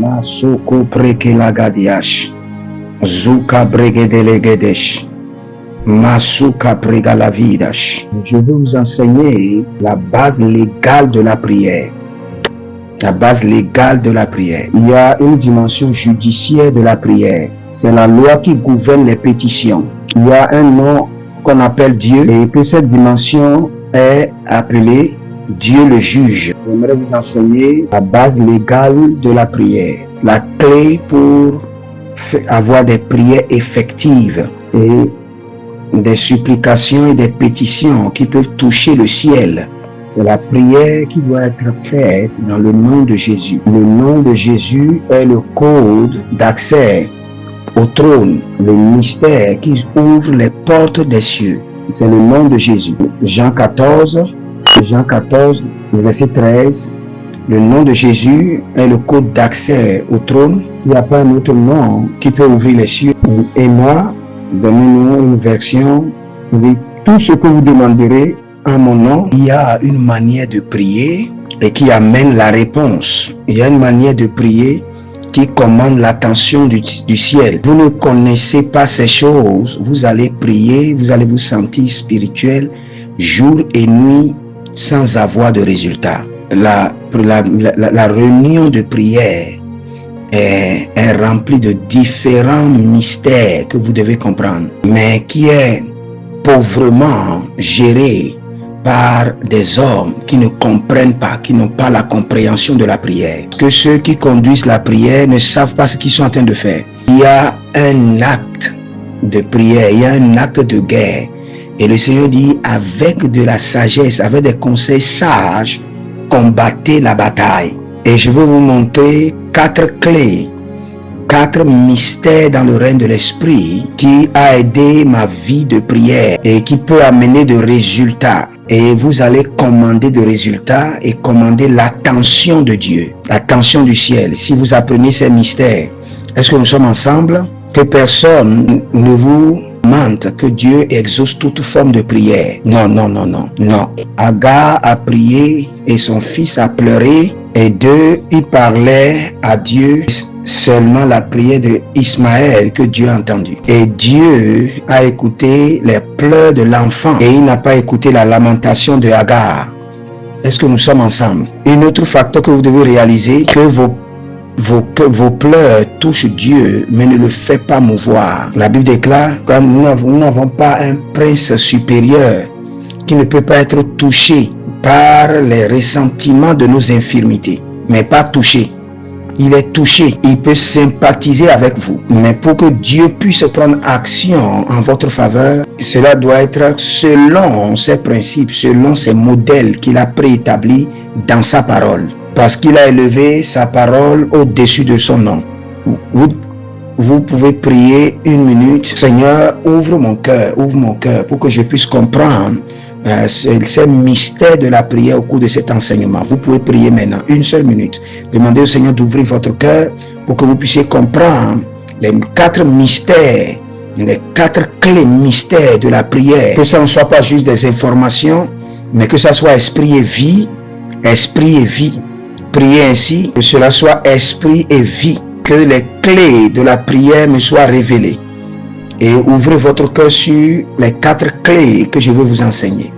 Masoko breke lagadiash. Zuka bregedelegedesh. Masuka bregalavidash. Je vais vous enseigner la base légale de la prière. La base légale de la prière. Il y a une dimension judiciaire de la prière. C'est la loi qui gouverne les pétitions. Il y a un nom qu'on appelle Dieu et que cette dimension est appelée Dieu le juge. J'aimerais vous enseigner la base légale de la prière. La clé pour avoir des prières effectives et des supplications et des pétitions qui peuvent toucher le ciel. C'est la prière qui doit être faite dans le nom de Jésus. Le nom de Jésus est le code d'accès au trône, le mystère qui ouvre les portes des cieux. C'est le nom de Jésus. Jean 14, verset 13. Le nom de Jésus est le code d'accès au trône. Il n'y a pas un autre nom qui peut ouvrir les cieux. Et moi, donnez-nous une version. Tout ce que vous demanderez en mon nom, il y a une manière de prier et qui amène la réponse. Il y a une manière de prier qui commande l'attention du ciel. Vous ne connaissez pas ces choses, vous allez prier, vous allez vous sentir spirituel jour et nuit sans avoir de résultat. La réunion de prière est remplie de différents mystères que vous devez comprendre, mais qui est pauvrement géré par des hommes qui ne comprennent pas, qui n'ont pas la compréhension de la prière. Que ceux qui conduisent la prière ne savent pas ce qu'ils sont en train de faire. Il y a un acte de prière, il y a un acte de guerre. Et le Seigneur dit, avec de la sagesse, avec des conseils sages, combattez la bataille. Et je vais vous montrer 4 clés, 4 mystères dans le règne de l'esprit qui a aidé ma vie de prière et qui peut amener de résultats. Et vous allez commander de résultats et commander l'attention de Dieu, l'attention du ciel. Si vous apprenez ces mystères, est-ce que nous sommes ensemble? Que personne ne vous mente que Dieu exauce toute forme de prière. Non. Agar a prié et son fils a pleuré et d'eux, il parlait à Dieu seulement la prière de Ismaël que Dieu a entendue. Et Dieu a écouté les pleurs de l'enfant et il n'a pas écouté la lamentation de Agar. Est-ce que nous sommes ensemble? Un autre facteur que vous devez réaliser, que vos pleurs touchent Dieu, mais ne le fait pas mouvoir. La Bible déclare que nous n'avons pas un prince supérieur qui ne peut pas être touché par les ressentiments de nos infirmités, mais pas touché. Il est touché, il peut sympathiser avec vous. Mais pour que Dieu puisse prendre action en votre faveur, cela doit être selon ses principes, selon ses modèles qu'il a préétablis dans sa parole. Parce qu'il a élevé sa parole au-dessus de son nom. Vous pouvez prier 1 minute. Seigneur, ouvre mon cœur pour que je puisse comprendre ces mystères de la prière au cours de cet enseignement. Vous pouvez prier maintenant 1 seule minute. Demandez au Seigneur d'ouvrir votre cœur pour que vous puissiez comprendre les 4 mystères, les 4 clés mystères de la prière. Que ça ne soit pas juste des informations, mais que ça soit esprit et vie. Esprit et vie. Priez ainsi que cela soit esprit et vie. Que les clés de la prière me soient révélées. Et ouvrez votre cœur sur les 4 clés que je vais vous enseigner.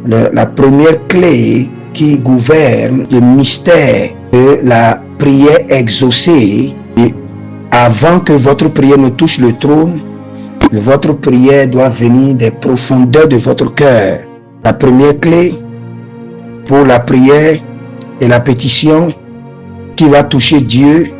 La première clé qui gouverne le mystère de la prière exaucée, et avant que votre prière ne touche le trône, votre prière doit venir des profondeurs de votre cœur. La première clé pour la prière et la pétition qui va toucher Dieu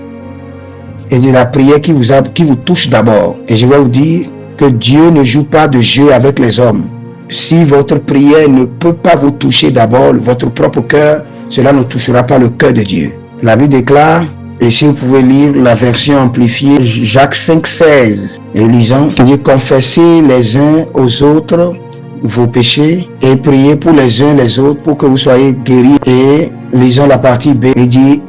et de la prière qui vous touche d'abord. Et je vais vous dire que Dieu ne joue pas de jeu avec les hommes. Si votre prière ne peut pas vous toucher d'abord, votre propre cœur, cela ne touchera pas le cœur de Dieu. La Bible déclare, et si vous pouvez lire la version amplifiée, Jacques 5,16, et lisons, il dit, confessez les uns aux autres vos péchés et priez pour les uns les autres pour que vous soyez guéris. Et lisons la partie B, il dit,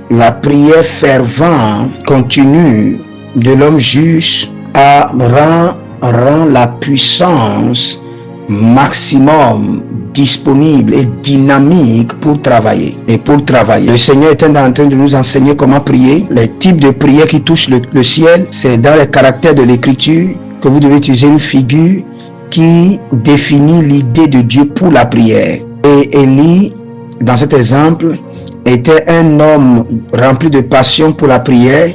la prière fervente continue de l'homme juste rend la puissance maximum disponible et dynamique pour travailler. Et pour travailler, le Seigneur est en train de nous enseigner comment prier. Les types de prières qui touchent le ciel, c'est dans les caractères de l'Écriture que vous devez utiliser une figure qui définit l'idée de Dieu pour la prière. Et Élie, dans cet exemple, était un homme rempli de passion pour la prière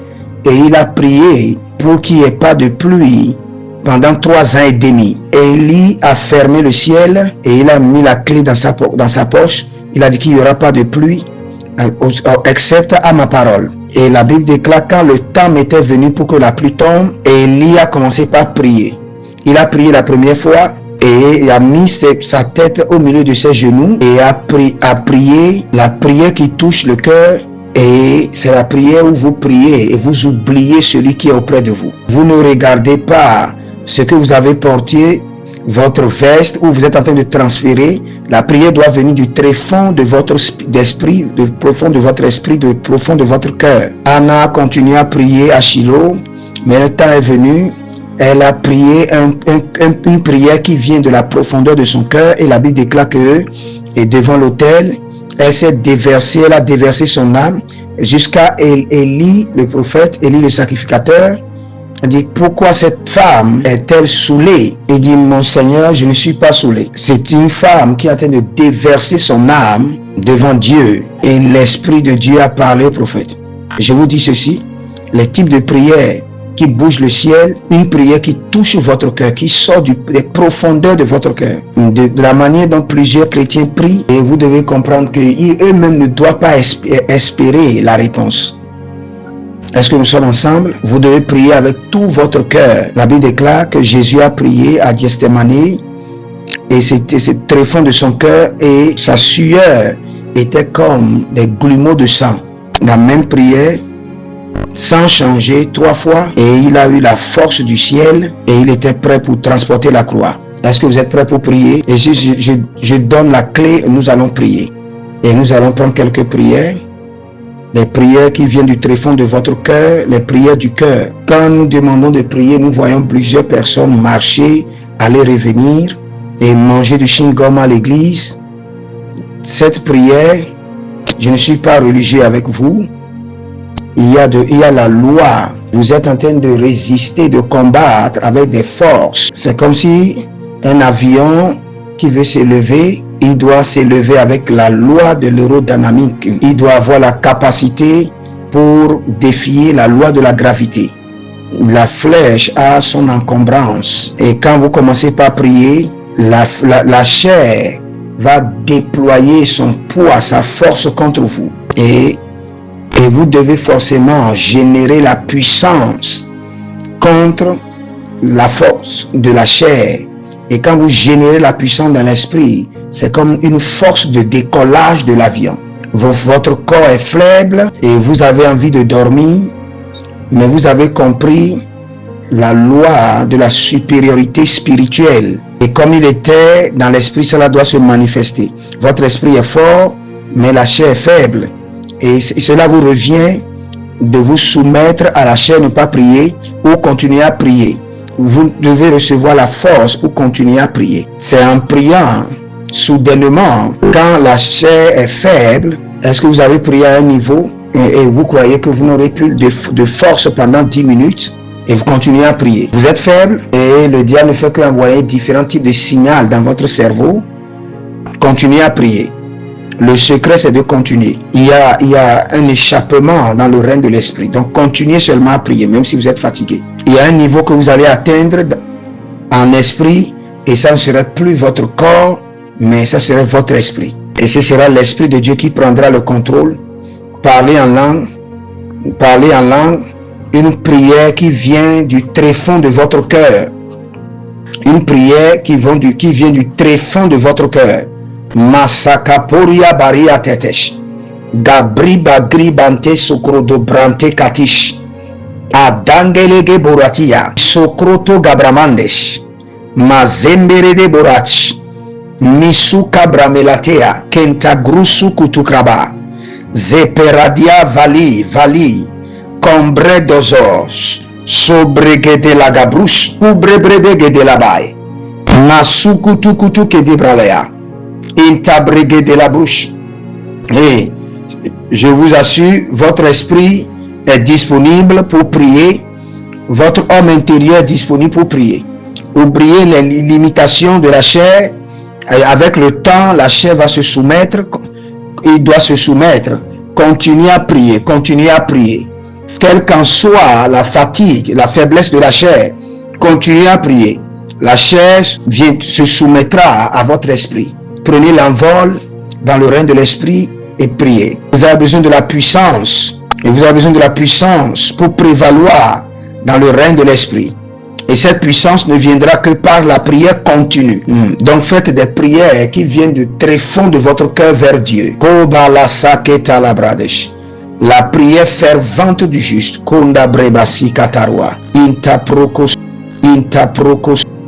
et il a prié pour qu'il n'y ait pas de pluie pendant 3 ans et demi. Élie a fermé le ciel et il a mis la clé dans sa poche. Il a dit qu'il n'y aura pas de pluie, excepte à ma parole. Et la Bible déclare quand le temps était venu pour que la pluie tombe, Élie a commencé par prier. Il a prié la première fois et il a mis sa tête au milieu de ses genoux et a prié la prière qui touche le cœur. Et c'est la prière où vous priez et vous oubliez celui qui est auprès de vous. Vous ne regardez pas ce que vous avez porté, votre veste, où vous êtes en train de transférer. La prière doit venir du tréfonds de votre esprit, du profond de votre esprit, du profond de votre cœur. Anna a continué à prier à Shiloh, mais le temps est venu. Elle a prié une prière qui vient de la profondeur de son cœur et la Bible déclare que, et devant l'autel, elle s'est déversée, elle a déversé son âme jusqu'à Élie, le prophète, Élie le sacrificateur. Elle dit, pourquoi cette femme est-elle saoulée? Il dit, mon Seigneur, je ne suis pas saoulé. C'est une femme qui est en train de déverser son âme devant Dieu et l'Esprit de Dieu a parlé au prophète. Je vous dis ceci, les types de prières qui bougent le ciel, une prière qui touche votre cœur, qui sort des profondeurs de votre cœur. De la manière dont plusieurs chrétiens prient, et vous devez comprendre qu'eux-mêmes ne doivent pas espérer la réponse. Est-ce que nous sommes ensemble? Vous devez prier avec tout votre cœur. La Bible déclare que Jésus a prié à Gethsémani et c'était très fond de son cœur et sa sueur était comme des grumeaux de sang. La même prière, sans changer 3 fois, et il a eu la force du ciel et il était prêt pour transporter la croix. Est-ce que vous êtes prêts pour prier? Et je donne la clé, nous allons prier. Et nous allons prendre quelques prières. Les prières qui viennent du tréfonds de votre cœur, les prières du cœur. Quand nous demandons de prier, nous voyons plusieurs personnes marcher, aller revenir et manger du chewing-gum à l'église. Cette prière, je ne suis pas religieux avec vous. Il y a la loi. Vous êtes en train de résister, de combattre avec des forces. C'est comme si un avion qui veut s'élever, il doit s'élever avec la loi de l'aérodynamique. Il doit avoir la capacité pour défier la loi de la gravité. La flèche a son encombrance. Et quand vous commencez par prier, la chair va déployer son poids, sa force contre vous. Et vous devez forcément générer la puissance contre la force de la chair. Et quand vous générez la puissance dans l'esprit, c'est comme une force de décollage de l'avion. Votre corps est faible et vous avez envie de dormir, mais vous avez compris la loi de la supériorité spirituelle. Et comme il était dans l'esprit, cela doit se manifester. Votre esprit est fort, mais la chair est faible. Et cela vous revient de vous soumettre à la chair, ne pas prier ou continuer à prier. Vous devez recevoir la force pour continuer à prier. C'est en priant soudainement, quand la chair est faible, est-ce que vous avez prié à un niveau et vous croyez que vous n'aurez plus de force pendant 10 minutes et vous continuez à prier. Vous êtes faible et le diable ne fait qu'envoyer différents types de signaux dans votre cerveau. Continuez à prier. Le secret, c'est de continuer. Il y a un échappement dans le règne de l'esprit. Donc, continuez seulement à prier, même si vous êtes fatigué. Il y a un niveau que vous allez atteindre en esprit, et ça ne serait plus votre corps, mais ça serait votre esprit. Et ce sera l'esprit de Dieu qui prendra le contrôle. Parlez en langue, une prière qui vient du tréfonds de votre cœur. Une prière qui vient du tréfonds de votre cœur. Masakaporia baria tetesh. Gabri bagri bante sokrodo brante katish. Adangelege boratia. Sokroto gabramandesh. Mazembere de borach. Misuka bramelatea. Kenta grusu kutukraba. Zeperadia vali. Combre dozos. Sobregede la gabrush. Ubrebredege de la baye. Masukutu kutu ke de bralea. Intabregué de la bouche. Et je vous assure, votre esprit est disponible pour prier. Votre homme intérieur est disponible pour prier. Oubliez les limitations de la chair. Avec le temps, la chair va se soumettre. Il doit se soumettre. Continuez à prier. Continuez à prier. Quelle qu'en soit la fatigue, la faiblesse de la chair, continuez à prier. La chair se soumettra à votre esprit. Prenez l'envol dans le règne de l'esprit et priez. Vous avez besoin de la puissance. Et vous avez besoin de la puissance pour prévaloir dans le règne de l'esprit. Et cette puissance ne viendra que par la prière continue. Donc faites des prières qui viennent du tréfonds de votre cœur vers Dieu. La prière fervente du juste. Inta proko